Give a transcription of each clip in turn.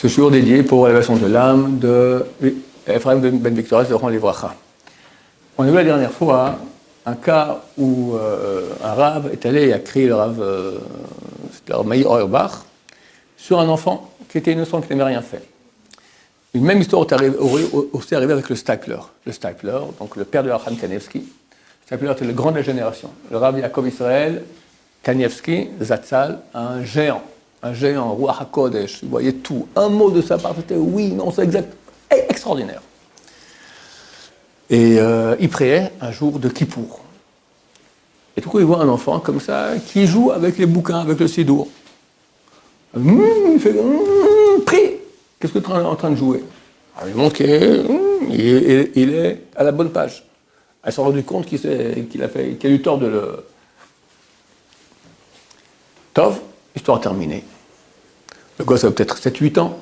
ce jour dédié pour l'élévation de l'âme de Ephraim ben Victoria, de Ron Livracha. On a vu la dernière fois un cas où un rave est allé et a crié le rave Meir Auerbach sur un enfant qui était innocent, qui n'avait rien fait. Une même histoire aurait aussi arrivé avec le Stapler. Le Stapler, donc le père de Abraham Kanievski. Stapler était le grand de la génération. Le Rav Yaakov Israël Kanievski, Zatzal, un géant, Ruach HaKodesh, vous voyez tout. Un mot de sa part, c'était oui, non, c'est exact, extraordinaire. Et il priait un jour de Kippour. Et tout coup, il voit un enfant comme ça qui joue avec les bouquins, avec le Sidour. Il fait prie. Qu'est-ce que tu es en train de jouer? Alors, il montre qu'il est à la bonne page. Elle s'est rendu compte qu'il a eu tort de le. Tov, histoire terminée. Le gosse avait peut-être 7-8 ans.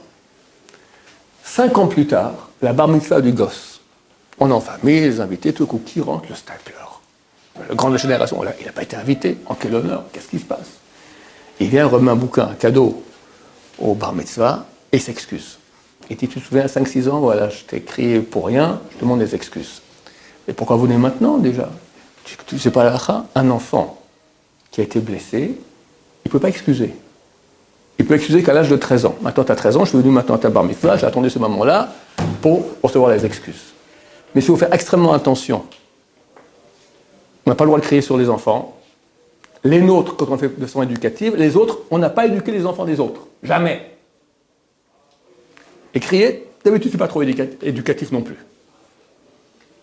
5 ans plus tard, la bar mitzvah du gosse. On est en famille, les invités, tout le coup, qui rentre? Le Stapler. Le grand de la génération, il n'a pas été invité. En quel honneur? Qu'est-ce qui se passe? Il vient, remet un bouquin, un cadeau au bar mitzvah et il s'excuse. Il dit, tu te souviens, à 5-6 ans, voilà, je t'ai écrit pour rien, je demande des excuses. Et pourquoi vous venez maintenant, déjà? Tu sais pas l'halakha? Un enfant qui a été blessé, il ne peut pas excuser. Il peut excuser qu'à l'âge de 13 ans. Maintenant, tu as 13 ans, je suis venu maintenant à ta bar mitzvah, j'ai attendu ce moment-là pour recevoir les excuses. Mais il faut faire extrêmement attention. On n'a pas le droit de crier sur les enfants. Les nôtres, quand on fait de façon éducative, les autres, on n'a pas éduqué les enfants des autres. Jamais. Et crier, d'habitude, c'est pas trop éducatif non plus.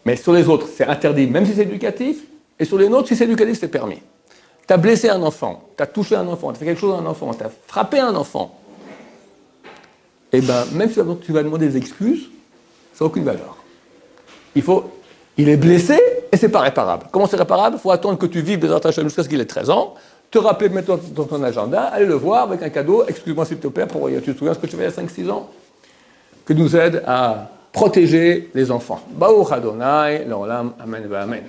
Mais sur les autres, c'est interdit, même si c'est éducatif. Et sur les nôtres, si c'est éducatif, c'est permis. Tu as blessé un enfant, tu as touché un enfant, tu as fait quelque chose à un enfant, tu as frappé un enfant. Et bien, même si tu vas demander des excuses, ça n'a aucune valeur. Il est blessé et c'est pas réparable. Comment c'est réparable? Il faut attendre que tu vives des attachements jusqu'à ce qu'il ait 13 ans, te rappeler, mettre dans ton agenda, aller le voir avec un cadeau, excuse-moi s'il te plaît, tu te souviens ce que tu fais il y a 5-6 ans? Que nous aide à protéger les enfants. Baruch Adonai, l'olam, amen, amen.